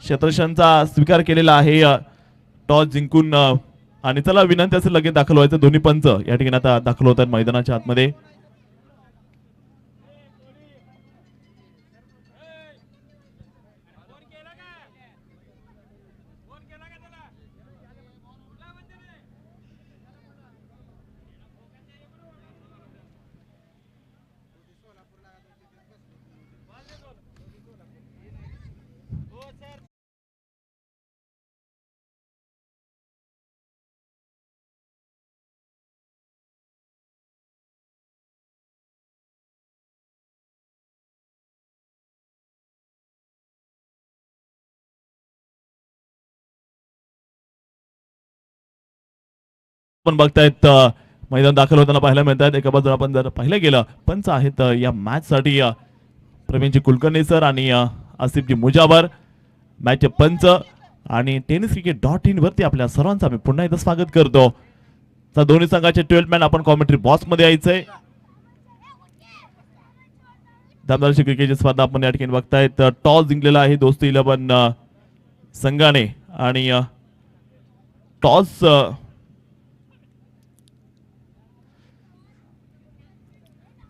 क्षेत्ररक्षणचा स्वीकार केलेला आहे टॉस जिंकून आणि चला विनंती असेल लगेच दाखल व्हायचं दोन्ही पंच या ठिकाणी आता दाखल होतात मैदानाच्या आतमध्ये आपण बघतायत मैदान दाखल होताना पाहायला मिळतात एका बाजूला आपण जर पाहिलं गेलं पंच आहेत या मॅच साठी प्रवीणजी कुलकर्णी सर आणि आसिफजी मुजावर मॅचचे पंच आणि tenniscricket.in वरती आपल्या सर्वांचं आम्ही पुन्हा एकदा स्वागत करतो तर दोन्ही संघाचे 12 मॅन आपण कॉमेंट्री बॉक्स मध्ये यायचंय दमदारची क्रिकेटची स्पर्धा आपण या ठिकाणी बघतायत टॉस जिंकलेला आहे दोस्ती 11 संघाने आणि टॉस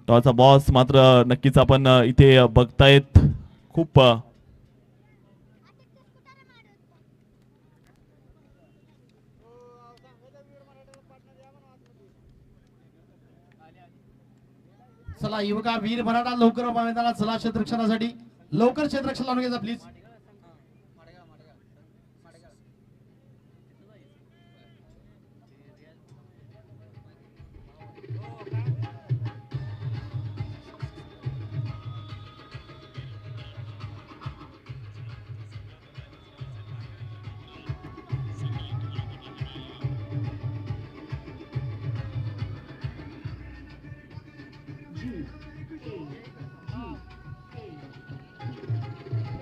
टॉसचा बॉस मात्र नक्कीच आपण इथे बघतायत खूप चला युवका वीर मराठा लवकर मैदानात चला क्षेत्ररक्षणासाठी लवकर क्षेत्ररक्षण लावून घ्या प्लीज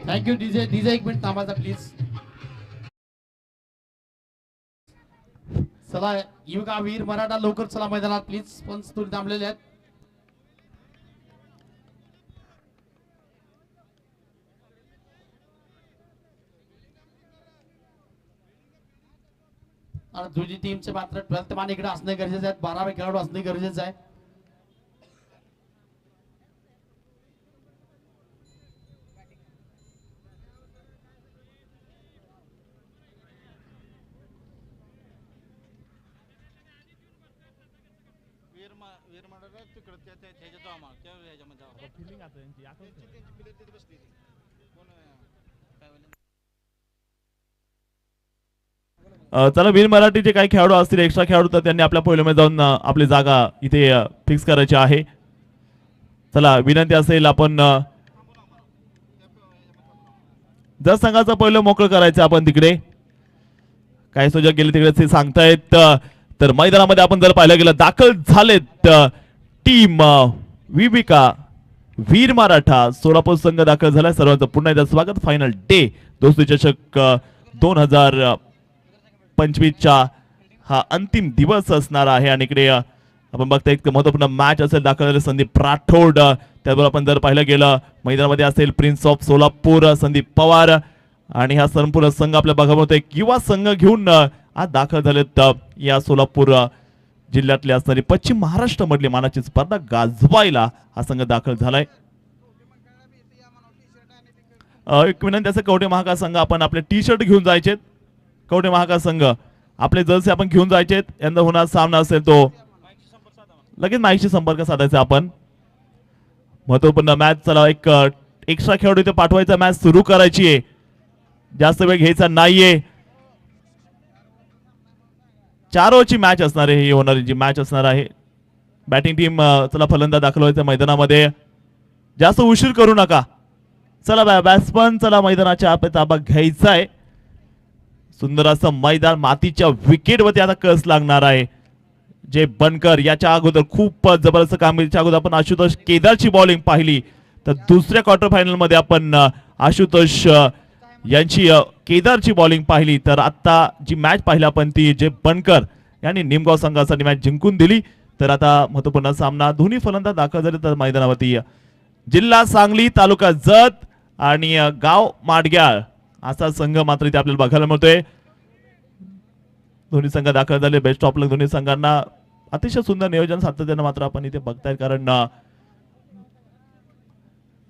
थँक्यू डीजे डीजे एक मिनिट थांबायचा प्लीज चला युवका वीर मराठा लवकर चला मैदानात प्लीज पंच तुम्ही थांबलेले आहेत आणि तुझी टीमचे मात्र 12th मान इकडे असणे गरजेचे आहेत 12वे खेळाडू असणे गरजेचे आहे चला वीर मराठीचे काही खेळाडू असतील एक्स्ट्रा खेळाडू तर त्यांनी आपल्या पहिल्यामध्ये जाऊन आपली जागा इथे फिक्स करायची आहे चला विनंती असेल आपण जर संघाचं पहिलं मोकळं करायचं आपण तिकडे काही सुजग गेले तिकडे ते सांगतायत तर मैदानामध्ये आपण जर पाहिलं गेलं दाखल झालेत टीम विविका वीर मराठा सोलापूर संघ दाखल झालाय सर्वांचं पुन्हा एकदा स्वागत फायनल डे दोस्ती चषक 2025 चा हा अंतिम दिवस असणार आहे आणि इकडे आपण बघताय एक महत्त्वपूर्ण मॅच असेल दाखल झाले संदीप राठोड त्याबरोबर आपण जर पाहिलं गेलं मैदानामध्ये असेल प्रिन्स ऑफ सोलापूर संदीप पवार आणि हा संपूर्ण संघ आपल्या बघामध्ये युवा संघ घेऊन आज दाखल झालेत या सोलापूर जिल्ह्यातले असणारी पश्चिम महाराष्ट्र मधली मानाची स्पर्धा गाजवायला हा संघ दाखल झालाय एक विनंती असं कवठे महाकाळ संघ आपण आपले टी शर्ट घेऊन जायचे कवठे महाकाळ संघ आपले जर्सी आपण घेऊन जायचे यंदा होणार सामना असेल तो लगेच माईशी संपर्क साधायचा आपण महत्वपूर्ण मॅच चला एक एक्स्ट्रा खेळाडू इथे पाठवायचा मॅच सुरू करायची आहे जास्त वेळ घ्यायचा नाहीये 4 ओव्हरची मॅच असणार आहे ही होणारी जी मॅच असणार आहे बॅटिंग टीम चला फलंदाज दाखल व्हायचं मैदानामध्ये जास्त उशीर करू नका चला बॅट्समन चला मैदानाच्या आपल्या ताबा घ्यायचा आहे सुंदर असं मैदान मातीच्या विकेटवरती आता कस लागणार आहे जे बनकर याच्या अगोदर खूप जबरदस्त कामगिरीच्या अगोदर आपण आशुतोष केदारची बॉलिंग पाहिली तर दुसऱ्या क्वार्टर फायनल मध्ये आपण आशुतोष यांची केदारची बॉलिंग पाहिली तर आता जी मॅच पाहिली आपण ती जे बनकर यांनी निमगाव संघासाठी मॅच जिंकून दिली तर आता महत्त्वपूर्ण सामना दोन्ही फलंदाज दाखल झाले तर मैदानावरती जिल्हा सांगली तालुका जत आणि गाव माडग्याळ असा संघ मात्र इथे आपल्याला बघायला मिळतोय. दोन्ही संघ दाखल झाले. बेस्ट ऑफ लक दोन्ही संघांना. अतिशय सुंदर नियोजन सातत्यानं मात्र आपण इथे बघताय, कारण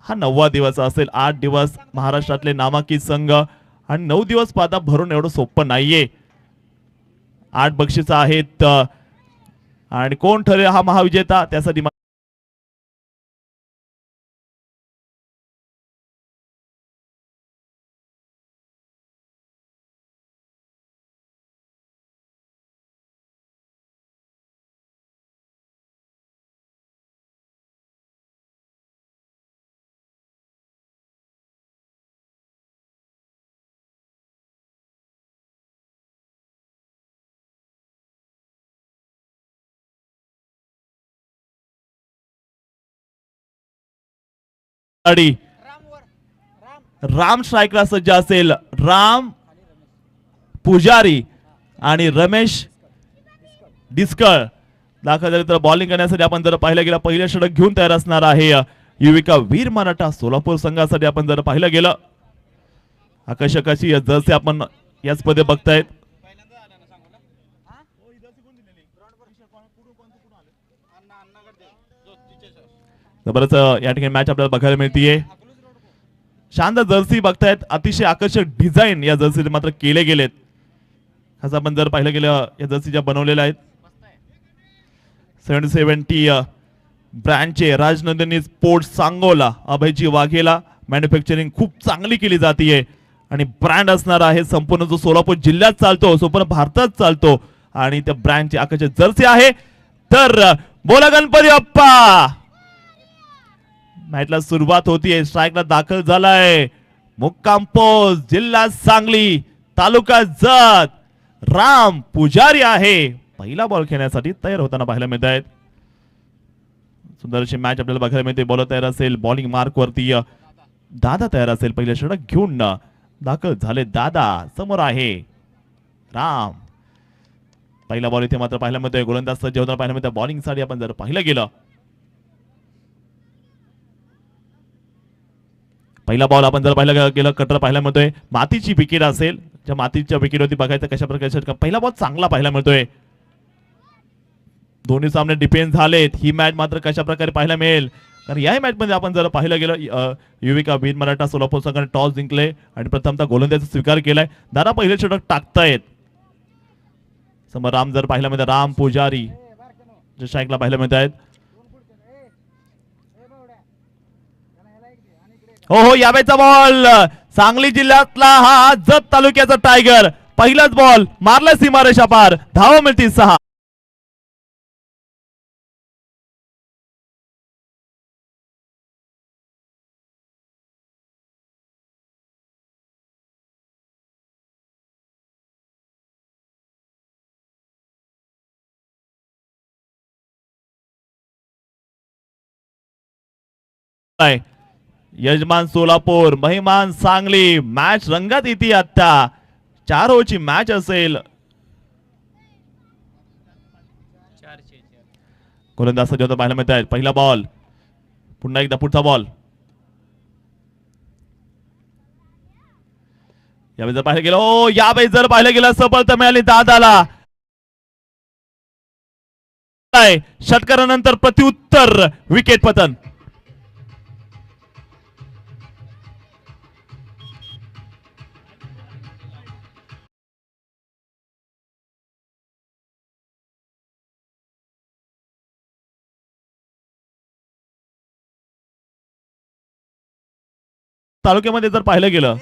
हा 9वा दिवस असेल. 8 दिवस महाराष्ट्रातले नामांकित संघ आणि 9 दिवस स्पर्धा भरून एवढं सोपं नाहीये. 8 बक्षीस आहेत आणि कोण ठरेल हा महाविजेता त्यासाठी राम स्ट्राईकला सज्ज असेल. राम पुजारी आणि रमेश डिस्कळ दाखल झाले. तर बॉलिंग करण्यासाठी आपण जर पाहिलं गेलं पहिलं षटक घेऊन तयार असणार आहे युविका वीर मराठा सोलापूर संघासाठी. आपण जर पाहिलं गेलं आकर्षकाची जर्सी आपण याच मध्ये बघतायत. बरंच या ठिकाणी मॅच आपल्याला बघायला मिळतीये. शानदार जर्सी बघतायत. अतिशय आकर्षक डिझाईन या जर्सी मात्र केले गेलेत. असं आपण जर पाहिलं गेलं या जर्सी ज्या बनवलेल्या आहेत 770 ब्रँडचे राजनंदिनी स्पोर्ट्स सांगोला अभयजी वाघेला मॅन्युफॅक्चरिंग खूप चांगली केली जाते आणि ब्रँड असणार आहे संपूर्ण जो सोलापूर जिल्ह्यात चालतो, संपूर्ण भारतात चालतो आणि त्या ब्रँडची आकर्षक जर्सी आहे. तर बोला गणपती बाप्पा. मॅचला सुरुवात होतीये. स्ट्राईकला दाखल झालाय मुक्काम पोस्ट जिल्हा सांगली तालुका जत. राम पुजारी आहे पहिला बॉल खेळण्यासाठी तयार होताना पाहायला मिळत आहेत. सुंदर अशी मॅच आपल्याला बघायला मिळते. बॉलर तयार असेल. बॉलिंग मार्क वरती दादा तयार असेल. पहिले षटक घेऊन दाखल झाले. दादा समोर आहे राम. पहिला बॉल इथे मात्र पाहायला मिळतोय. गोलंदाज सज्ज होताना पाहायला मिळतं. बॉलिंग साठी आपण जर पाहिलं गेलं पहिला बॉल आपण जर पाहिलं गेलं कटर पाहायला मिळतोय. मातीची विकेट असेल. ज्या मातीच्या विकेटवरती बघायचं कशा प्रकारचे पहिला बॉल चांगला पाहायला मिळतोय. दोन्ही सामने डिपेंड झालेत. ही मॅच मात्र कशा प्रकारे पाहायला मिळेल कारण या मॅच मध्ये आपण जर पाहिलं गेलं युविका वीर मराठा सोलापूर संघाने टॉस जिंकले आणि प्रथमतः गोलंदाजीचा स्वीकार केलाय. दादा पहिले षटक टाकतायत. समोर राम जर पाहिलं मिळतं. राम पुजारी जे स्ट्राईकला पाहायला मिळत आहेत. हो यावेळेचा बॉल सांगली जिल्ह्यातला हा जत तालुक्याचा टायगर. पहिलाच बॉल मारला सीमारेषा पार. धावा मिळतील 6. यजमान सोलापूर महिमान सांगली. मॅच रंगात येते. आता 4 ओव्हरची मॅच असेल. गोलंदाज सज्ज होता पाहायला मिळत आहेत. पहिला बॉल पुन्हा एकदा पुढचा बॉल. यावेळी जर पाहिलं गेलं यावेळी जर पाहिलं गेलं सफलता मिळाली दादाला. षटकारानंतर प्रत्युत्तर विकेट पतन. तालुक्यामध्ये जर पाहिलं गेलं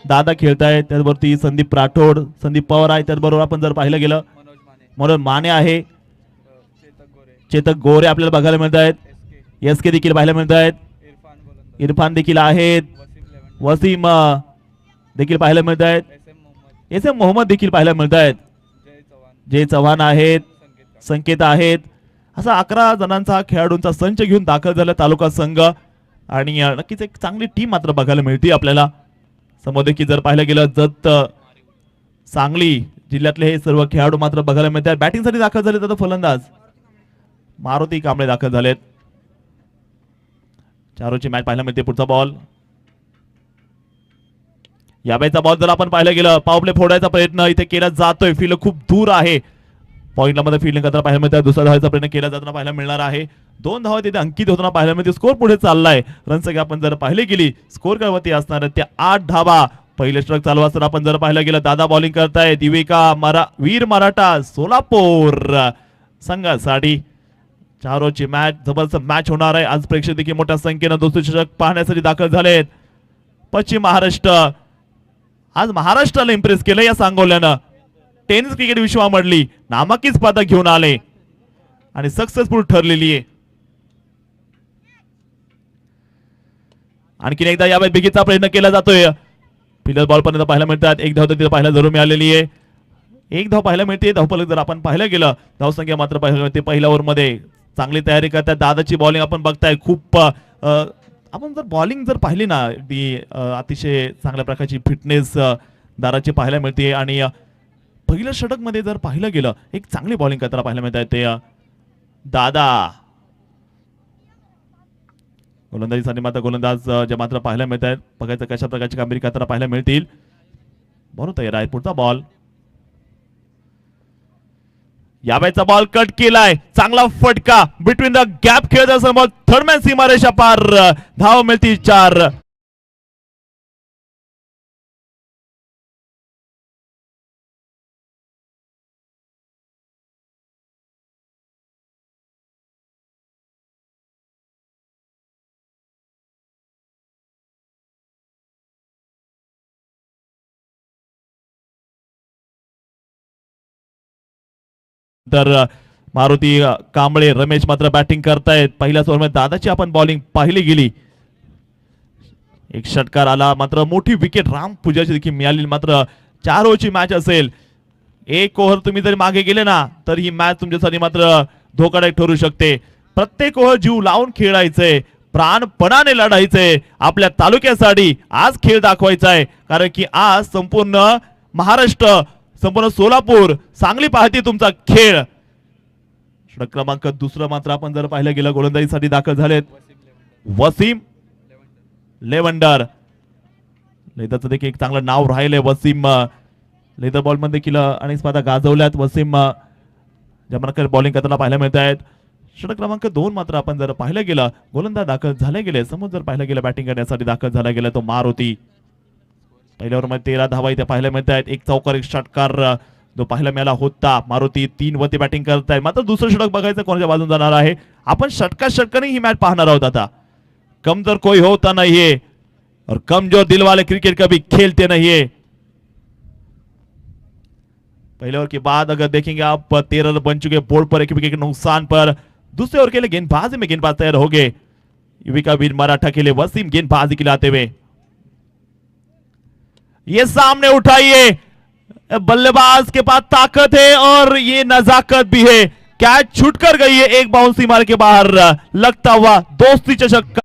दादा खेळतायत. त्याचबरोबर संदीप राठोड संदीप पवार आहे. त्याचबरोबर आपण जर पाहिलं गेलं मनोज माने आहे. चेतक गोरे आपल्याला बघायला मिळत आहेत. SK देखील पाहायला मिळत आहेत. इरफान देखील आहेत. वसीम देखील पाहायला मिळत आहेत. SM मोहम्मद देखील पाहायला मिळत आहेत. जय चव्हाण आहेत. संकेत आहेत. असा 11 जणांचा खेळाडूंचा संच घेऊन दाखल झाला तालुका संघ आणि नक्कीच एक चांगली टीम मात्र बघायला मिळते आपल्याला. समोर देखील जर पाहिलं गेलं जत सांगली जिल्ह्यातले हे सर्व खेळाडू मात्र बघायला मिळतात. बॅटिंग साठी दाखल झाले तर फलंदाज मारुती कांबळे दाखल झालेत. 4 ओव्हरची मॅच पाहायला मिळते. पुढचा बॉल यावेळेचा बॉल जर आपण पाहिलं गेलं पॉवर प्ले फोडायचा प्रयत्न इथे केला जातोय. फील्ड खूप दूर आहे. पॉइंटला मध्ये फील्डिंग करताना पाहायला मिळतं. दुसरा धावायचा प्रयत्न केला जाताना पाहायला मिळणार आहे. 2 धावा तिथे अंकित होताना पाहायला मिळते. स्कोर पुढे चाललाय. रन संख्या आपण जर पाहिली गेली स्कोर क्रमवरती असणार आहे त्या 8 धावा. पहिले स्ट्रोक चालू असताना आपण जर पाहिलं गेलं दादा बॉलिंग करतायत. वीर मराठा सोलापूर संघासाठी 4 ओव्हरची मॅच जबरदस्त मॅच होणार आहे. आज प्रेक्षक देखील मोठ्या संख्येनं दुसरे षटक पाहण्यासाठी दाखल झालेत. पश्चिम महाराष्ट्र आज महाराष्ट्राला इम्प्रेस केलं या सांगोल्यानं. टेनिस क्रिकेट विश्वामधली नामांकित पदक घेऊन आले आणि सक्सेसफुल ठरलेली आहे. आणखीन एकदा यावेळी बिगीचा प्रयत्न केला जातोय. फिलर बॉल पर्यंत पाहायला मिळतात. एक धाव तर तिथे पाहायला जरूर मिळालेली आहे. एक धाव पाहायला मिळते. धावफलक जर आपण पाहायला गेलं धावसंख्या मात्र पाहायला मिळते. पहिल्या ओव्हर मध्ये चांगली तयारी करतात. दादाची बॉलिंग आपण बघताय. खूप आपण जर बॉलिंग जर पाहिली ना ती अतिशय चांगल्या प्रकारची फिटनेस दादाची पाहायला मिळते. आणि पहिल्या षटक मध्ये जर पाहिलं गेलं एक चांगली बॉलिंग करताना पाहायला मिळत आहे ते दादा. गोलंदाजीसाठी मात्र गोलंदाज जे मात्र पाहायला मिळत आहेत. बघायचं कशा प्रकारची कामगिरी करताना पाहायला मिळतील. बरोबर तयार आहे. पुढचा बॉल यावेळेचा बॉल कट केलाय. चांगला फटका बिटवीन द गॅप खेळत असताना थर्डमॅन सीमारेषा पार. धाव मिळतील 4. तर मारुती कांबळे रमेश मात्र बॅटिंग करतायत. पहिल्याच ओव्हरमध्ये दादाची आपण बॉलिंग पाहिली गेली. एक षटकार आला मात्र मोठी विकेट राम पूजाची देखील मिळाली. मात्र 4 ओव्हरची मॅच असेल. एक ओव्हर तुम्ही जरी मागे गेले ना तर ही मॅच तुमच्यासाठी मात्र धोकादायक ठरू शकते. प्रत्येक ओव्हर जीव लावून खेळायचंय. प्राणपणाने लढायचंय. आपल्या तालुक्यासाठी आज खेळ दाखवायचा आहे. कारण की आज संपूर्ण महाराष्ट्र संपूर्ण सोलापूर सांगली पाहते तुमचा खेळ. षटक क्रमांक 2 मात्र आपण जर पाहिलं गेलं गोलंदाजीसाठी दाखल झालेत वसीम लेवंडर. लेदरचं देखील एक चांगलं नाव राहिलंय वसीम. लेदर बॉल मध्ये देखील अनेक स्पर्धा गाजवल्यात वसीम ज्या बॉलिंग करताना पाहायला मिळत आहेत. षटक क्रमांक 2 मात्र आपण जर पाहिलं गेलं गोलंदाज दाखल झाले गेले. समोर जर पाहिलं गेलं बॅटिंग करण्यासाठी दाखल झाला गेला तो मारुती. पहिल्या ओव्हरमध्ये 13 धावा इथे पाहायला मिळत आहेत. एक चौकार एक षटकार जो पाहायला मिळाला होता. मारुती 3 वरती बॅटिंग करत आहे. मात्र दुसरं षटक बघायचं कोणाच्या बाजून जाणार आहे. आपण षटकाने ही मॅच पाहणार आहोत. आता कमजोर कोई होता नहीं है और कमजोर दिल वाले क्रिकेट कभी खेलते नहीं है. पहले ओवर के बाद अगर देखेंगे आप 13 रन बन चुके बोर्ड पर एक विकेट के नुकसान पर. दूसरे ओवर के लिए गेंदबाजी में गेंदबाज तैयार हो गए. युविका वीर मराठा के लिए वसीम गेंदबाजी खिलाते हुए. ये सामने उठाइए. बल्लेबाज के पास ताकत है और ये नजाकत भी है. कैच छूटकर गई है. एक बाउंसी मार के बाहर लगता हुआ दोस्ती चषक.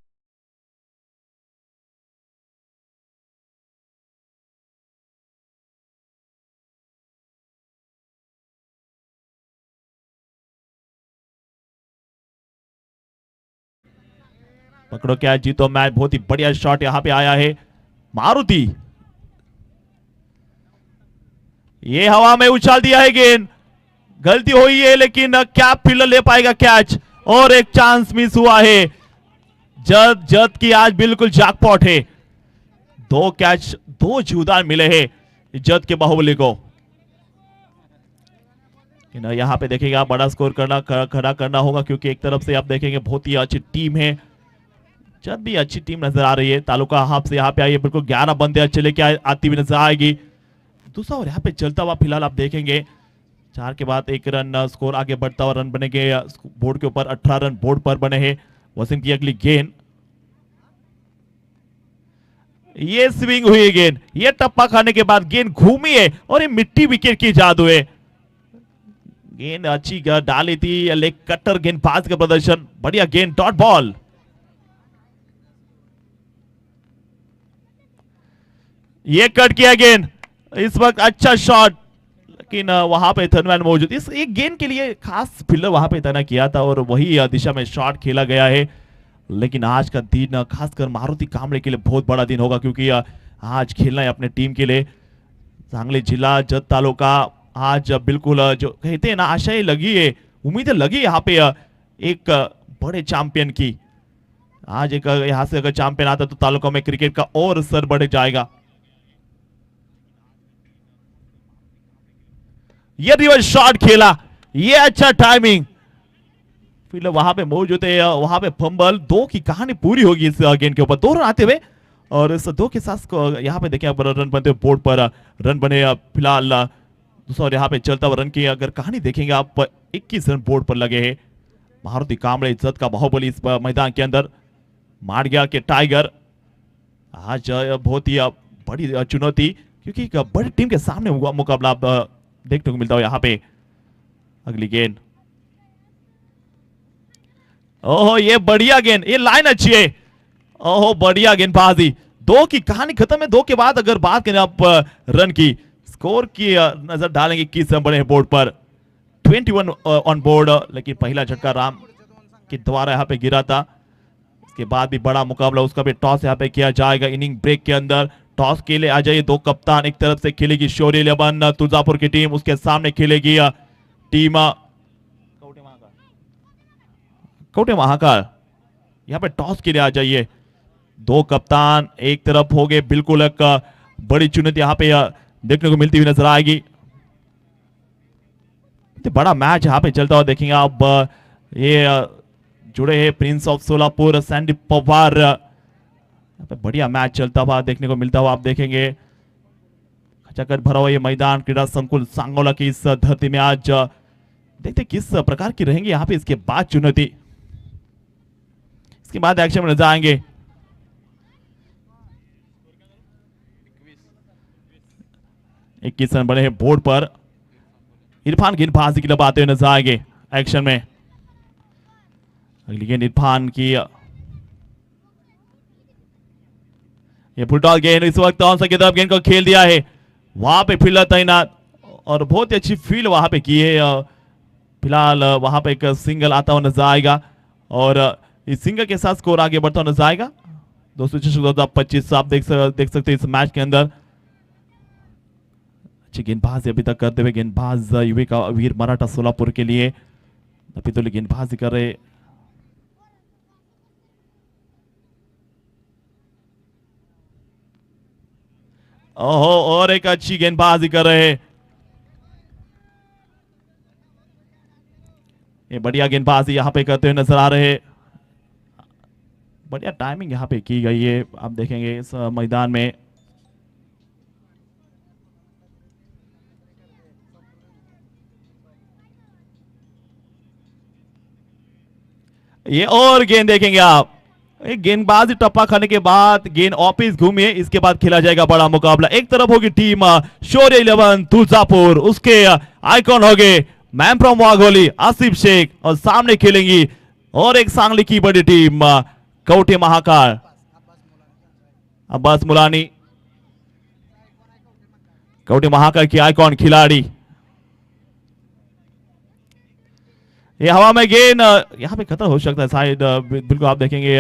पकड़ो क्या जीतो मैच. बहुत ही बढ़िया शॉट यहां पे आया है. मारुति ये हवा में उछाल दिया है गेंद. गलती हुई है लेकिन क्या फील्डर ले पाएगा कैच. और एक चांस मिस हुआ है. जद की आज बिल्कुल जैकपॉट है. 2 कैच 2 जीवदान मिले हैं जद के बाहुबली को. यहां पे देखिएगा बड़ा स्कोर खड़ा करना होगा क्योंकि एक तरफ से आप देखेंगे बहुत ही अच्छी टीम है. जद भी अच्छी टीम नजर आ रही है. तालुका हाफ से यहाँ पे आई है. बिल्कुल 11 बंदे अच्छे लेके आती हुई नजर आएगी. दूसरा और यहाँ पे चलता हुआ फिलहाल आप देखेंगे 4 के बाद 1 रन स्कोर आगे बढ़ता हुआ रन बनेंगे बोर्ड के ऊपर. 18 रन बोर्ड पर बने हैं. वसीम की अगली गेंद. ये स्विंग हुई गेंद. ये टप्पा खाने के बाद गेंद घूमी है और ये मिट्टी विकेट की जादू है. गेंद अच्छी डाली थी. लेग कट्टर गेंदबाज का प्रदर्शन. बढ़िया गेंद. Dot ball. ये कट किया गेंद. इस वक्त अच्छा शॉट लेकिन वहां पे थर्डमैन मौजूद. इस एक गेंद के लिए खास फील्डर वहां पे तैनात किया था और वही दिशा में शॉट खेला गया है. लेकिन आज का दिन खासकर मारुति कांबळे के लिए बहुत बड़ा दिन होगा क्योंकि आज खेलना है अपने टीम के लिए। सांगली जिला जत तालुका आज बिल्कुल जो कहते हैं ना आशाएं लगी है, उम्मीदें लगी यहाँ पे एक बड़े चैंपियन की। आज एक यहाँ से अगर चैंपियन आता तो तालुका में क्रिकेट का और स्तर बढ़ जाएगा। ये रिवर्स शॉट खेला, ये अच्छा टाइमिंग। फिर वहां पे मौजूद है, वहां पे फंबल। 2 की कहानी पूरी होगी इस गेंद के ऊपर, 2 रन आते हुए। और इस 2 के साथ यहाँ पे देखें रन बनते हुए बोर्ड पर रन बने फिलहाल दूसरा। यहाँ पे चलता हुआ रन की अगर कहानी देखेंगे आप 21 रन बोर्ड पर लगे हैं। मारुति कामड़े इज्जत का बाहुबली इस मैदान के अंदर, माड़िया के टाइगर। आज बहुत ही बड़ी चुनौती, क्योंकि एक बड़ी टीम के सामने हुआ मुकाबला आप देखने को मिलता है यहाँ पे। अगली गेंद, ओहो ये बढ़िया गेंद, ये लाइन अच्छी है। ओहो बढ़िया गेंदबाजी। 2 की कहानी खत्म है। 2 के बाद अगर बात करें आप रन की, स्कोर की नजर डालेंगे, 21 रन बने हैं बोर्ड पर, 21 ऑन बोर्ड। लेकिन पहला झटका राम के द्वारा यहाँ पे गिरा था। इसके बाद भी बड़ा मुकाबला, उसका भी टॉस यहाँ पे किया जाएगा। इनिंग ब्रेक के अंदर टॉस के लिए आ जाइए 2 कप्तान। एक तरफ से खेलेगी शौर्य 11 तुलजापुर की टीम, उसके सामने खेलेगी टीम कोटे महाकाल। यहाँ पे टॉस के लिए आ जाइए। 2 कप्तान एक तरफ हो गए, बिल्कुल एक बड़ी चुनौती यहाँ पे देखने को मिलती हुई नजर आएगी। तो बड़ा मैच यहाँ पे चलता हुआ देखेंगे आप। ये जुड़े हैं Prince of Solapur Sandy Pawar. बढ़िया मैच चलता हुआ देखने को मिलता हुआ आप देखेंगे। खचाखच भरा हुआ ये मैदान क्रीड़ा संकुल सांगोला की इस धरती में आज देखते किस प्रकार की रहेंगी यहाँ पे इसके बाद चुनौती। इसके बाद एक्शन में नजर आएंगे। इक्कीस रन बने हैं बोर्ड पर। इरफान गेंदबाजी की तरफ आते हुए नजर आएंगे एक्शन में। अगली गेंद इरफान की, ये फुटबॉल गेंद इस वक्त ऑन की तरफ गेंद को खेल दिया है। वहां पे फील्डर तैनात और बहुत ही अच्छी फील्ड वहां पे की है। फिलहाल वहां पे एक सिंगल आता हुआ नजर आएगा और इस सिंगल के साथ स्कोर आगे बढ़ता हुआ नजर आएगा। 225 आप देख सकते हैं इस मैच के अंदर। अच्छी गेंदबाजी अभी तक करते हुए गेंदबाज युविका वीर मराठा सोलापुर के लिए अभी तो गेंदबाजी कर रहे। ओहो और एक अच्छी गेंदबाजी कर रहे हैं। ये बढ़िया गेंदबाजी यहां पे करते हुए नजर आ रहे हैं। बढ़िया टाइमिंग यहां पे की गई है, आप देखेंगे इस मैदान में। ये और गेंद देखेंगे आप। एक गेंदबाजी टप्पा खाने के बाद गेंद ऑफिस घूमिए, इसके बाद खेला जाएगा बड़ा मुकाबला। एक तरफ होगी टीम शौर्य 11 तुलजापुर, उसके आइकॉन हो गए मैन फ्रॉम वाघोली आसिफ शेख, और सामने खेलेंगी और एक सांगली की बड़ी टीम कोटे महाकाल अब्बास मुलानी। कोटे महाकाल की आइकॉन खिलाड़ी। ये हवा में गेंद यहाँ पे खतरा हो सकता है शायद, बिल्कुल आप देखेंगे।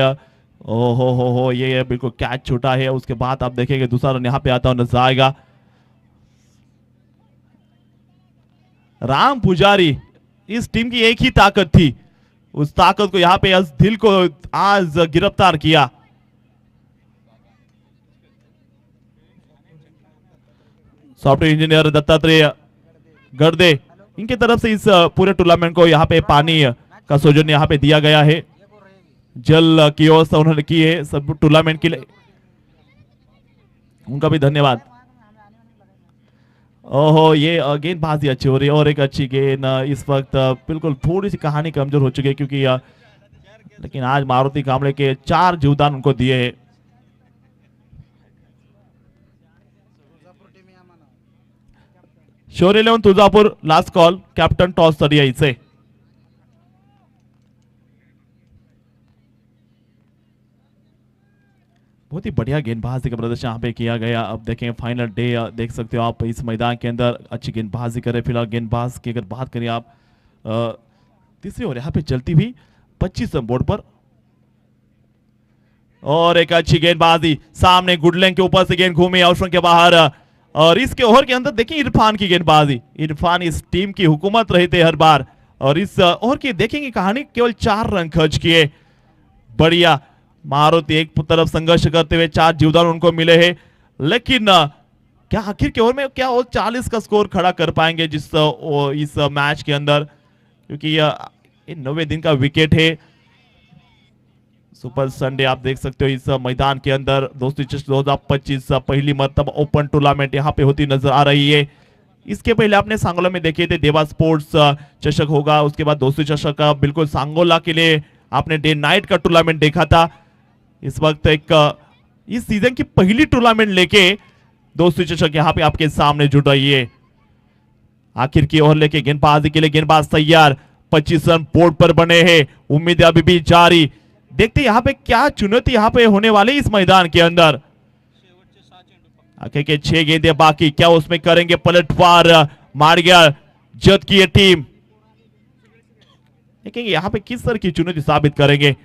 ओ हो ये बिल्कुल कैच छूटा है। उसके बाद आप देखेंगे दूसरा रन यहाँ पे आता हुआ नजर आएगा। राम पुजारी, इस टीम की एक ही ताकत थी, उस ताकत को यहाँ पे दिल को आज गिरफ्तार किया। सॉफ्टवेयर इंजीनियर दत्तात्रेय गर्दे, इनकी तरफ से इस पूरे टूर्नामेंट को यहाँ पे पानी का सौजन्य यहाँ पे दिया गया है। जल की व्यवस्था उन्होंने की है सब टूर्नामेंट के लिए, उनका भी धन्यवाद। ओहो ये गेंदबाजी अच्छी हो रही है और एक अच्छी गेंद इस वक्त बिल्कुल थोड़ी सी कहानी कमजोर हो चुकी है, क्योंकि लेकिन आज मारुति कामड़े के 4 जीवदान उनको दिए हैं। शौर्य 11 Tuljapur last call, captain toss सरिया इसे। बहुत ही बढ़िया गेंदबाजी का प्रदर्शन यहाँ पे किया गया। अब देखें फाइनल डे, देख सकते हो आप इस मैदान के अंदर अच्छी गेंदबाजी करे। फिलहाल गेंदबाज की अगर बात करें आप, तीसरी ओवर यहाँ पे चलती हुई 25 रन बोर्ड पर। और एक अच्छी गेंदबाजी सामने गुडलैंड के ऊपर से गेंद घूमी आउटस्विंग के बाहर। और इसके ओवर के अंदर देखिए इरफान की गेंदबाजी। इरफान इस टीम की हुकूमत रहे थे हर बार, और इस ओवर की देखेंगे कहानी केवल 4 रन खर्च किए। बढ़िया मारुति एक तरफ संघर्ष करते हुए 4 जीवदान उनको मिले हैं, लेकिन क्या आखिर के ओवर में क्या वो 40 का स्कोर खड़ा कर पाएंगे इस मैच के अंदर, क्योंकि ये 90 दिन का विकेट है। सुपर संडे आप देख सकते हो इस मैदान के अंदर दोस्ती चषक 2025 पहली मर्तबा ओपन टूर्नामेंट यहाँ पे होती नजर आ रही है। इसके पहले आपने सांगोला में देखे थे देवा स्पोर्ट्स चषक होगा, उसके बाद दोस्ती चषक का बिल्कुल सांगोला के लिए आपने डे नाइट का टूर्नामेंट देखा था। इस वक्त इस सीजन की पहली टूर्नामेंट लेके दोस्ती चषक यहाँ पे आपके सामने जुड़ रही है। आखिर की ओर लेके गेंदबाजी के लिए गेंदबाज तैयार, 25 रन बोर्ड पर बने हैं, उम्मीद अभी भी जारी। देखते यहाँ पे क्या चुनौती यहाँ पे होने वाली इस मैदान के अंदर। आखिर के 6 गेंदे बाकी, क्या उसमें करेंगे पलटवार, मार गया जत की ये टीम। देखेंगे यहाँ पे किस तरह की चुनौती साबित करेंगे।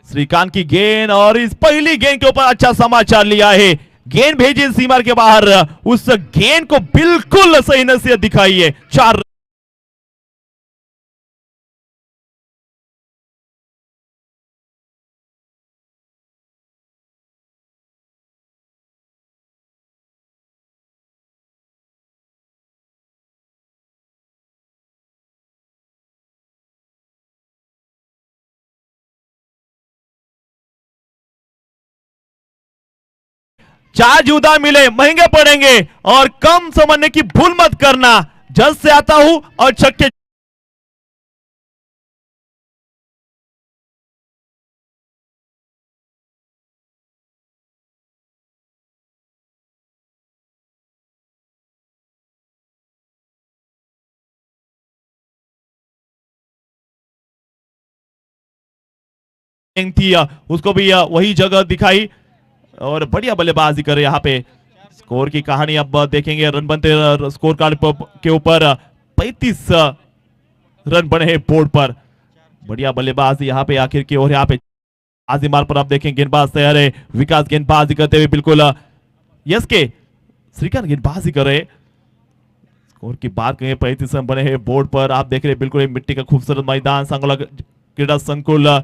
श्रीकांत की गेंद, और इस पहली गेंद के ऊपर अच्छा समाचार लिया है। गेंद भेजी सीमा के बाहर, उस गेंद को बिल्कुल सही नसीहत दिखाई है। 4 जूदा मिले महंगे पड़ेंगे, और कम समझने की भूल मत करना। जल्द से आता हूं और छक्के। थी उसको भी वही जगह दिखाई, और बढ़िया बल्लेबाजी करे यहाँ पे। स्कोर की कहानी अब देखेंगे। रन बनते स्कोर कार्ड के ऊपर 35 रन बने हैं बोर्ड पर। बढ़िया बल्लेबाजी यहाँ पे आखिर की ओर। यहाँ पे आजिमार पर आप देखें गेंदबाज तैयार है, विकास गेंदबाजी करते हुए बिल्कुल यस के श्रीकांत गेंदबाजी कर रहे। स्कोर की बात करें 35 रन बने हैं बोर्ड पर। आप देख रहे बिल्कुल मिट्टी का खूबसूरत मैदान सांगोला क्रीडा संकुल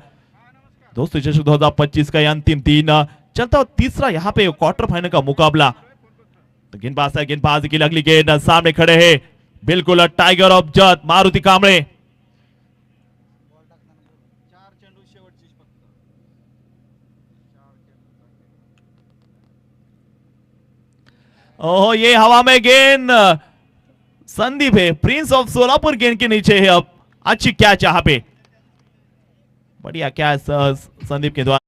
दोस्तों चषक 2025 का अंतिम दिन चलता तीसरा यहाँ पे क्वार्टर फाइनल का मुकाबला। तो गेंदबाज है, गेंदबाजी के लिए अगली गेंद सामने खड़े हैं बिल्कुल टाइगर ऑफ जत मारुति कांबळे। ओह ये हवा में गेंद, संदीप है प्रिंस ऑफ सोलापुर गेंद के नीचे है। अब अच्छी कैच यहाँ पे, बढ़िया कैच संदीप के द्वारा।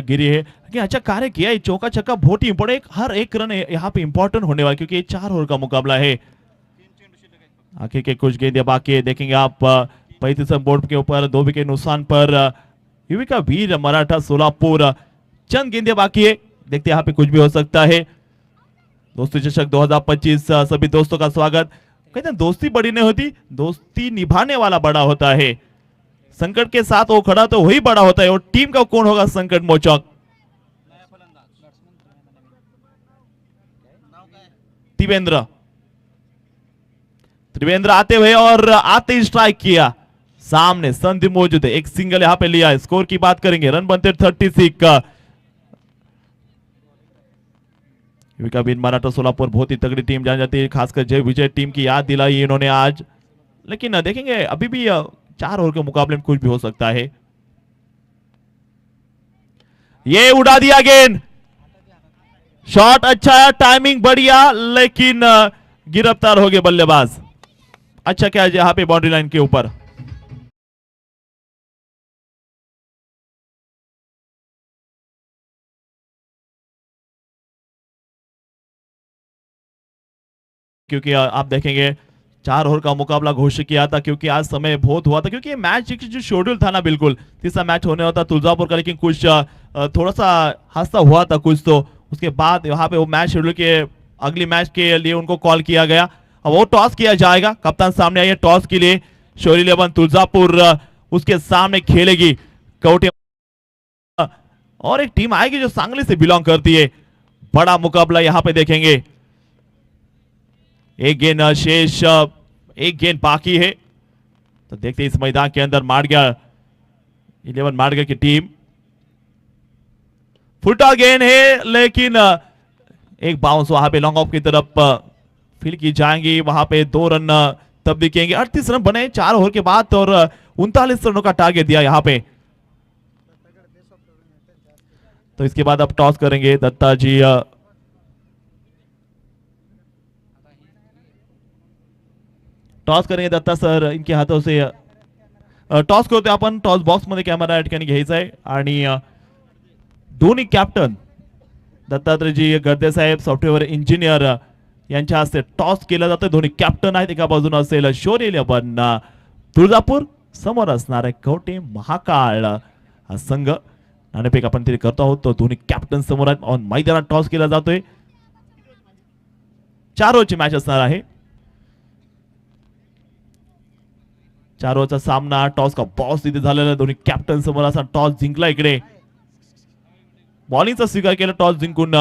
गिरी है, लेकिन अच्छा कार्य किया है। चौका छक्का बहुत ही इंपॉर्टेंट, हर एक रन यहाँ पे इंपॉर्टेंट होने वाला, क्योंकि ये 4 ओवर का मुकाबला है। आखिर के कुछ गेंदें बाकी देखेंगे आप। 35 बोर्ड के ऊपर 2 विकेट नुकसान पर युविका वीर मराठा सोलापुर। चंद गेंदें बाकी है, देखते यहाँ पे कुछ भी हो सकता है। दोस्ती चषक 2025 सभी दोस्तों का स्वागत। कहते हैं दोस्ती बड़ी नहीं होती, दोस्ती निभाने वाला बड़ा होता है। संकट के साथ वो खड़ा तो वही बड़ा होता है, और टीम का कौन होगा संकट मोचक? त्रिवेंद्र आते हुए और आते ही स्ट्राइक किया। सामने संदीप मौजूद है, एक सिंगल यहाँ पे लिया है। स्कोर की बात करेंगे, रन बनते 36 का। मराठा सोलापुर बहुत ही तगड़ी टीम जानी जाती है, खासकर जय विजय टीम की याद दिलाई इन्होंने आज। लेकिन देखेंगे अभी भी 4 ओवर के मुकाबले में कुछ भी हो सकता है। ये उड़ा दिया गेंद, शॉट अच्छा है, टाइमिंग बढ़िया, लेकिन गिरफ्तार हो गए बल्लेबाज। अच्छा क्या यहाँ पे बाउंड्री लाइन के ऊपर। क्योंकि आप देखेंगे 4 ओवर का मुकाबला घोषित किया था, क्योंकि आज समय बहुत हुआ था, क्योंकि ये मैच जो शेड्यूल था ना, बिल्कुल तीसरा मैच होने होता तुलजापुर का, लेकिन कुछ थोड़ा सा हादसा हुआ था कुछ, तो उसके बाद यहाँ पे वो मैच शेड्यूल के अगली मैच के लिए उनको कॉल किया गया। अब वो टॉस किया जाएगा, कप्तान सामने आइए टॉस के लिए। शोरी 11 तुलजापुर उसके सामने खेलेगी कवटे, और एक टीम आएगी जो सांगली से बिलोंग करती है। बड़ा मुकाबला यहाँ पे देखेंगे। एक गेंद शेष, एक गेंद बाकी है, तो देखते हैं इस मैदान के अंदर माडगा 11 माडगा की टीम। फुटा गेंद है, लेकिन एक बाउंस वहां पे लॉन्ग ऑफ की तरफ फील की जाएंगी। वहां पे 2 रन तब दिखेंगे। 38 रन बने 4 ओवर के बाद, और 39 रनों का टारगेट दिया यहाँ पे। तो इसके बाद अब टॉस करेंगे दत्ता जी। टॉस करेंगे दत्ता सर, इनके हाथों से टॉस करतो आपण। टॉस बॉक्स मध्ये कॅमेरा या ठिकाणी घ्यायचा आहे, आणि दोन्ही कॅप्टन दत्तात्रयजी गर्दे साहेब सॉफ्टवेअर इंजिनियर यांच्या हस्ते टॉस केला जातोय। दोन्ही कॅप्टन आहेत, एका बाजूने असेल शोर 11 तुळजापूर, समोर असणार आहे कवटे महाकाळ हा संघ। नाणेफेक आपण तरी करतो आहोत, तो दोन्ही कॅप्टन समोर आहेत और मैदानात टॉस केला जातोय। 4 ओव्हरची मॅच असणार आहे। 4 ओव्हरचा सामना, टॉस का बॉस तिथे झालेला, दोन्ही कॅप्टन समोर असा टॉस जिंकला। इकडे बॉलिंगचा स्वीकार केला टॉस जिंकून।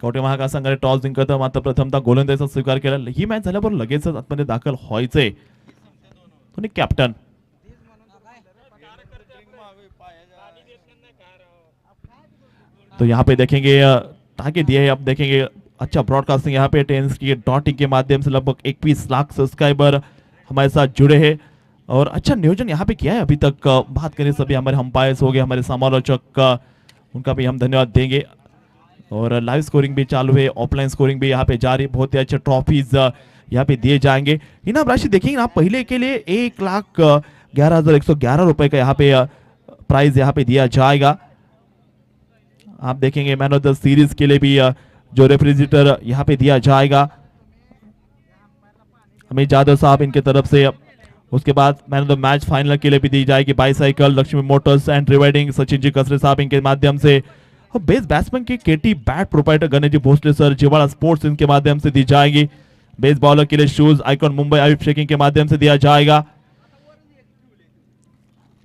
कवटे महाकाळ संघाने टॉस जिंकत मात्र प्रथमतः गोलंदाजीचा स्वीकार केला। ही मॅच झाल्यावर लगेचच आतमध्ये दाखल व्हायचंय दोन्ही कॅप्टन। तो यहाँ पे देखेंगे टारगेट दिए है, अब देखेंगे अच्छा ब्रॉडकास्टिंग यहाँ पे टेंस के माध्यम से लगभग 21 लाख सब्सक्राइबर हमारे साथ जुड़े हैं, और अच्छा नियोजन यहाँ पे किया है अभी तक। बात करें सभी हमारे अंपायर्स हो गए, हमारे समालोचक, उनका भी हम धन्यवाद देंगे। और लाइव स्कोरिंग भी चालू है, ऑफलाइन स्कोरिंग भी यहाँ पे जारी। बहुत ही अच्छे ट्रॉफीज यहाँ पे दिए जाएंगे। इनाम राशि देखेंगे आप, पहले के लिए 1,11,111 रुपए का यहाँ पे प्राइज यहाँ पे दिया जाएगा। आप देखेंगे मैन ऑफ द सीरीज के लिए भी जो रेफ्रिजरेटर यहाँ पे दिया जाएगा अमित जादव साहब इनके तरफ से। उसके बाद man of the match final के लिए भी दी जाएगी bicycle Lakshmi motors and rewinding Sachin ji Kasare साहब इनके माध्यम से। और बेस्ट बैट्समैन के KT bat proprietor Ganesh ji Bhosale sir Jiwada sports इनके माध्यम से दी जाएगी। बेस्ट बॉलर के लिए शूज आइकॉन मुंबई आयुब शेखिंग के माध्यम से दिया जाएगा।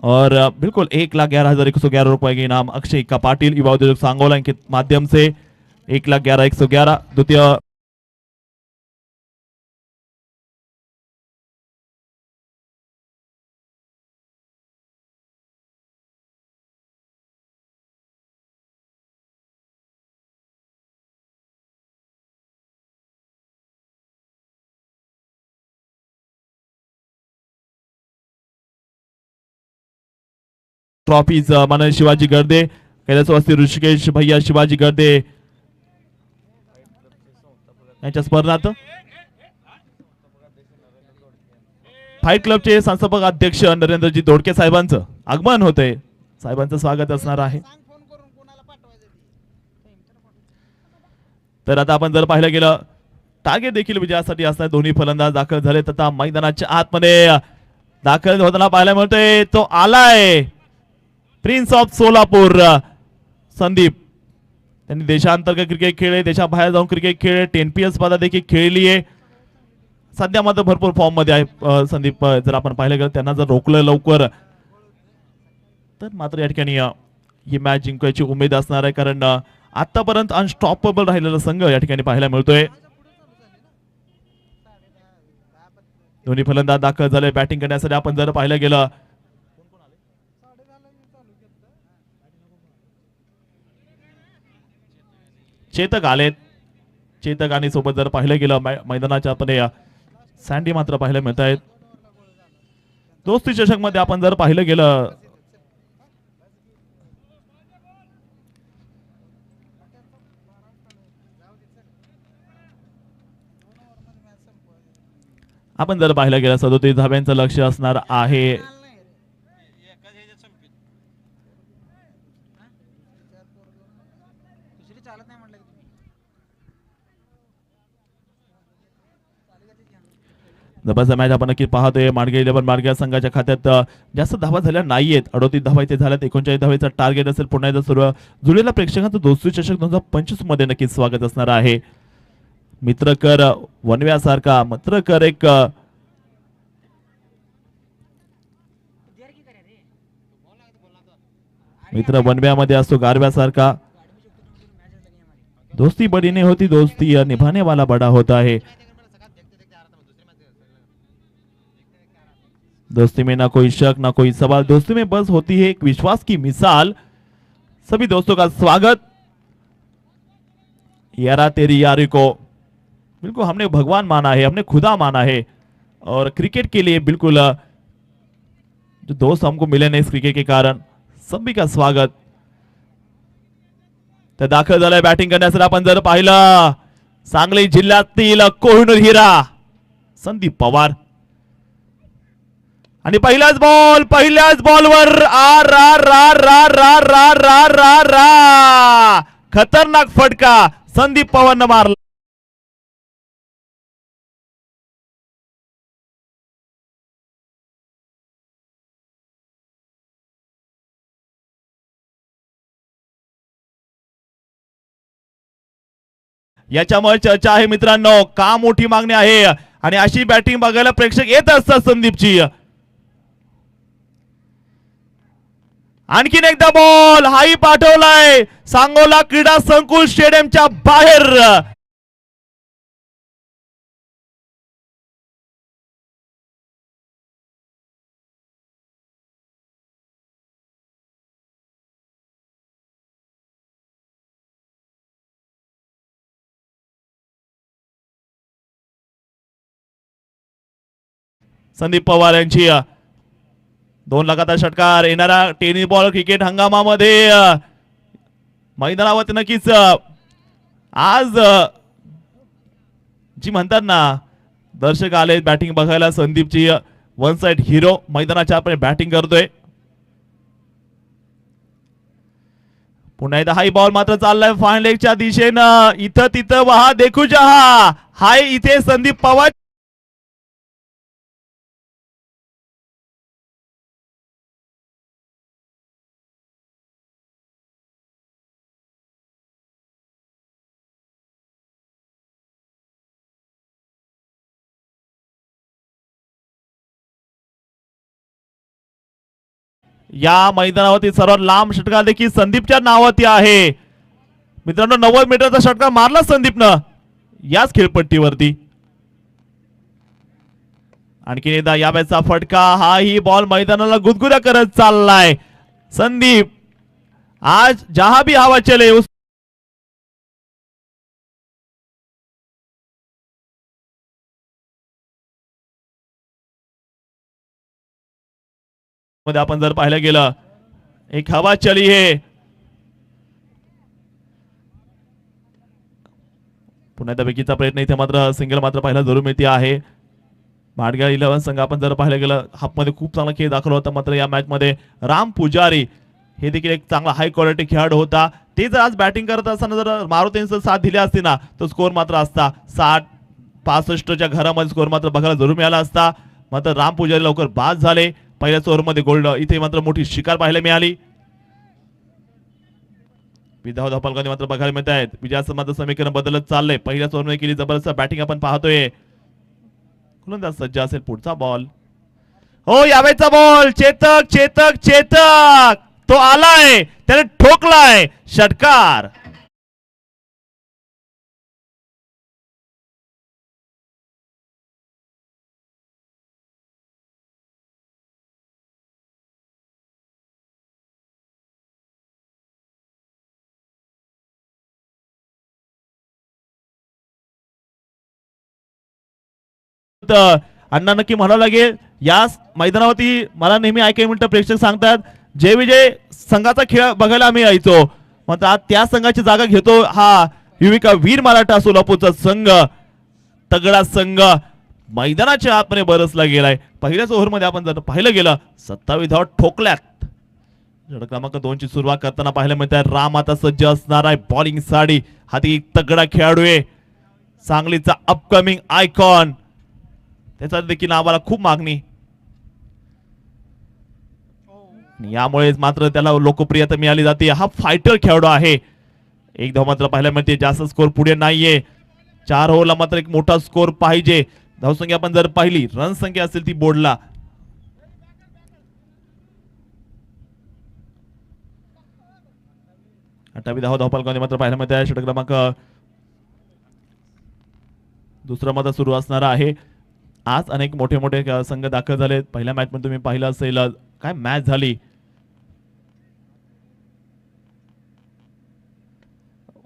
और बिल्कुल 1,11,111 रुपए के इनाम अक्षय का पाटिल युवा उद्योजक सांगोला इनके माध्यम से 1,11,111। द्वितीय ट्रॉफीज माननीय शिवाजी गर्दे, कैलासवासी ऋषिकेश भैया शिवाजी गर्दे यांच्या स्मरणार्थ फाईट क्लबचे संस्थापक अध्यक्ष नरेंद्रजी दोडके साहेबांचं आगमन होते, साहेबांचं स्वागत असणार आहे। तर आता आपण जर पाहिलं गेलं टार्गेट देखील विजयासाठी असणार। दोन्ही फलंदाज दाखल झाले, तथा मैदानाच्या आतमध्ये दाखल होताना पाहायला मिळतोय तो आलाय प्रिन्स ऑफ सोलापूर संदीप। त्यांनी देशांतर्गत क्रिकेट खेळले, देशाबाहेर जाऊन क्रिकेट खेळले, 10PS स्पर्धा देखील खेळली आहे। सध्या मात्र भरपूर फॉर्म मध्ये आहे संदीप। जर आपण पाहिलं गेलं त्यांना जर रोखलं लवकर तर मात्र या ठिकाणी ही मॅच जिंकायची उमेद असणार आहे, कारण आतापर्यंत अनस्टॉपेबल राहिलेला संघ या ठिकाणी पाहायला मिळतोय। दोन्ही फलंदाज दाखल झाले बॅटिंग करण्यासाठी। आपण जर पाहिलं गेलं चेतक आलेत, चेतक आणि सोबत जर पाहिलं गेलं मैदानाच्या आपण सँडी मात्र पाहायला मिळत आहेत। दोस्ती चषक मध्ये आपण जर पाहिलं गेलं आपण जर पाहिलं गेलं 37 धाब्यांचं लक्ष असणार आहे। जबरदस्त मॅच आपण नक्की पाहतोय. माडगे 11 माडगे संघाच्या खात्यात जास्त धावा झाल्या नाहीयेत. 38 धावा इथे झाल्यात. 39 धावेचा टार्गेट असेल. पुन्हा एकदा सर्व जुळलेल्या प्रेक्षकांचं दोस्ती चषक 2025 मध्ये नक्की स्वागत असणार आहे. मित्रकर वनव्यासारखा मित्रकर एक मित्र वनव्यामध्ये असतो गारव्यासारखा. दोस्ती बड़ी नहीं होती, दोस्ती निभाने वाला बड़ा होता है. दोस्ती में ना कोई शक ना कोई सवाल, दोस्ती में बस होती है एक विश्वास की मिसाल. सभी दोस्तों का स्वागत. यारा तेरी यारी को बिल्कुल हमने भगवान माना है, हमने खुदा माना है. और क्रिकेट के लिए बिल्कुल जो दोस्त हमको मिले नहीं इस क्रिकेट के कारण, सभी का स्वागत. तर दाखल झालाय बॅटिंग करण्यासाठी. आपण जर पाहिलं सांगली जिल्ह्यातील कोहिनूर हिरा संदीप पवार. आणि पहिल्याच बॉलवर आर आर आर आर आर आर आर आर आर खतरनाक फटका संदीप पवारनं मारला. याच्यामुळे चर्चा आहे मित्रांनो, का मोठी मागणी आहे आणि अशी बॅटिंग बघायला प्रेक्षक येत असतात संदीपची. आणखीन एकदा बॉल हाही पाठवलाय सांगोला क्रीडा संकुल स्टेडियमच्या बाहेर. संदीप पवार यांची 2 लगातार षटकार. येणारा टेनिस बॉल क्रिकेट हंगामामध्ये मैदानावरती नक्कीच आज जी म्हणतात ना दर्शक आले बॅटिंग बघायला. संदीपची वन साइड हिरो मैदानाच्या आपण बॅटिंग करतोय. पुन्हा एकदा हाय बॉल मात्र चाललाय फाईन लेगच्या दिशेनं. इथं तिथं वहा देखू जहा. हाय इथे संदीप पवार या मैदानावरती सर्वात लांब षटकार देखील संदीपच्या नावावरती आहे. मित्रांनो 90 मीटरचा षटकार मारला संदीपनं याच खेळपट्टीवरती. आणखी एकदा या बॅटचा फटका. हा ही बॉल मैदानाला गुदगुद्या करत चाललाय संदीप. आज जहां भी हवा चले उस मध्ये आपण जर पाहायला गेलं एक हवा चली है. पुन्हा एकदा बेकीचा प्रयत्न इथे मात्र सिंगल मात्र पाहायला जरूर मिळते आहे. माडगा 11 संघ आपण जर पाहायला गेलं हाफमध्ये खूप चांगला खेळ दाखवला होता. मात्र या मॅच मध्ये राम पुजारी हे देखील एक चांगला हाय क्वालिटी खेळाडू होता. ते जर आज बॅटिंग करत असताना जर मारुतींचं साथ दिली असती ना तो स्कोर मात्र असता 60-65च्या घरामध्ये स्कोर मात्र बघायला जरूर मिळाला असता. मात्र राम पुजारी लवकर बाद झाले. पहिल्याच ओव्हरमध्ये गोल्ड. इथे मात्र मोठी शिकार पाहायला मिळाली. विधाव धापलकांनी मात्र बघायला मिळत आहेत. विजयाचं मात्र समीकरण बदलत चाललंय. पहिल्याच ओव्हरमध्ये केली जबरदस्त बॅटिंग आपण पाहतोय. गोलंदाज सज्ज असेल. पुढचा बॉल हो यावेळचा बॉल. चेतक चेतक चेतक तो आलाय त्याने ठोकलाय षटकार. अण्णा नक्की म्हणावं लागेल या मैदानावरती मला नेहमी ऐकायला मिळतं प्रेक्षक सांगतात जय विजय संघाचा खेळ बघायला आम्ही यायचो. मात्र आज त्या संघाची जागा घेतो हा युविका वीर मराठा सोलापूरचा संघ. तगडा संघ मैदानाच्या आतमध्ये बरसला गेलाय. पहिल्याच ओव्हरमध्ये आपण जर पाहिलं गेलं 27 धावा ठोकल्यात. षटक क्रमांक 2 ची सुरुवात करताना पाहायला मिळत आहे. राम आता सज्ज असणार आहे बॉलिंग साठी. हाती तगडा खेळाडू आहे सांगलीचा अपकमिंग आयकॉन त्याचा देखील आम्हाला खूप मागणी. आणि यामुळेच मात्र त्याला लोकप्रियता मिळाली जाते. हा फायटर खेळाडू आहे. एक धाव मात्र पाहायला मिळते. जास्त स्कोर पुढे नाहीये. 4 ओव्हरला मात्र एक मोठा स्कोर पाहिजे. धावसंख्या आपण जर पाहिली, रन संख्या असेल ती बोर्डला 28 धावफलकामध्ये मात्र पाहायला मिळते. षटक क्रमांक दुसरा मात्र सुरू असणार आहे. आज अनेक मोठे मोठे संघ दाखल झाले. पहिल्या मॅच मध्ये तुम्ही पाहिलं असेल काय मॅच झाली.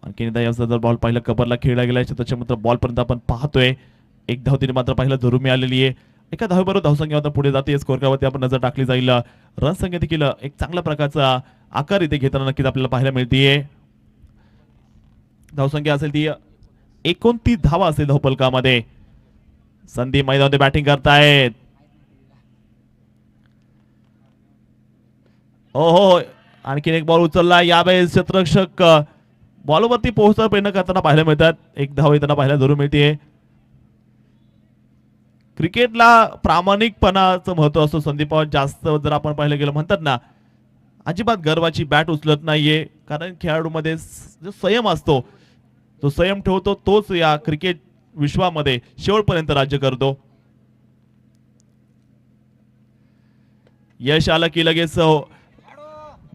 आणखी एकदा याचा जर बॉल पाहिलं कबरला खेळला गेला त्याच्या मात्र बॉल पर्यंत आपण पाहतोय. एक धाव तिने मात्र पाहिलं जरूर मिळालेली आहे. एका धावेबरोबर धावसंख्या मात्र पुढे जाते. स्कोर कार्डवरती आपण नजर टाकली जाईल. रन संख्या देखील एक चांगल्या प्रकारचा आकार इथे घेताना नक्कीच आपल्याला पाहायला मिळतीये. धावसंख्या असेल ती 29 धावा असेल धावफलकामध्ये. संदीप मैदानामध्ये बॅटिंग करतायत. हो आणखीन एक बॉल उचलला. यावेळेस क्षेत्ररक्षक बॉलवरती पोहोचण्याचा प्रयत्न करताना पाहायला मिळतात. एक धाव येताना पाहायला जरूर मिळते. क्रिकेटला प्रामाणिकपणाचं महत्व असतो. संदीप पवार जास्त जर आपण पाहिलं गेलं म्हणतात ना, अजिबात गर्वाची बॅट उचलत नाहीये. कारण खेळाडूमध्ये जो संयम असतो, तो संयम ठेवतो, तोच या क्रिकेट विश्वामध्ये शेवटपर्यंत राज्य करतो. यश आलं की लगेच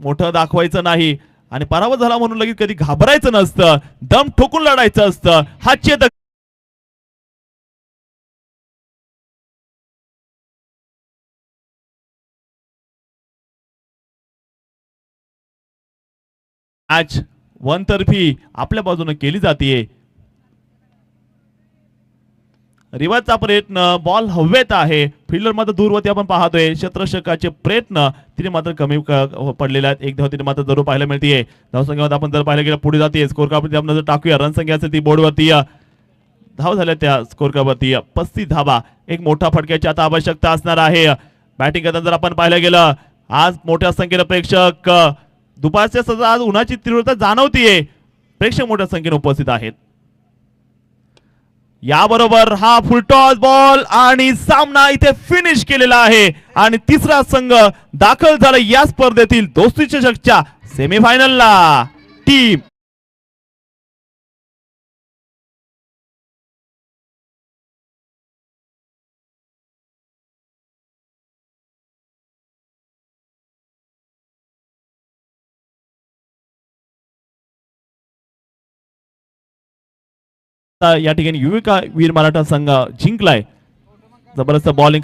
मोठं दाखवायचं नाही आणि पराभव झाला म्हणून लगेच कधी घाबरायचं नसतं. दम ठोकून लढायचं असतं. हा चेतक मॅच वनतर्फी आपल्या बाजूने केली जाते. रिवाजचा प्रयत्न, बॉल हवेत आहे. फिल्डर मात्र दूरवरती आपण पाहतोय. क्षेत्ररक्षकाचे प्रयत्न तिने मात्र कमी पडलेले आहेत. एक धाव तिने मात्र जरूर पाहायला मिळते. धावसंख्येमध्ये आपण जर पाहायला गेलं पुढे जाते. स्कोर कार्डवरती आपण नजर टाकूया. रन संख्या असेल ती बोर्डवरती धाव झाल्या त्या स्कोर कार्डवरती 35 धावा. एक मोठा फटक्याची आता आवश्यकता असणार आहे. बॅटिंग करताना जर आपण पाहायला गेलं आज मोठ्या संख्येने प्रेक्षक, दुपारच्या सध्या आज उन्हाची तीव्रता जाणवतीये. प्रेक्षक मोठ्या संख्येने उपस्थित आहेत. याबरोबर हा फुलटॉस बॉल आणि सामना इथे फिनिश केलेला आहे. आणि तिसरा संघ दाखल झाला या स्पर्धेतील दोस्ती चषकच्या सेमीफायनलला. टीम या ठिकाणी युविका वीर मराठा संघ जिंकलाय. जबरदस्त बॉलिंग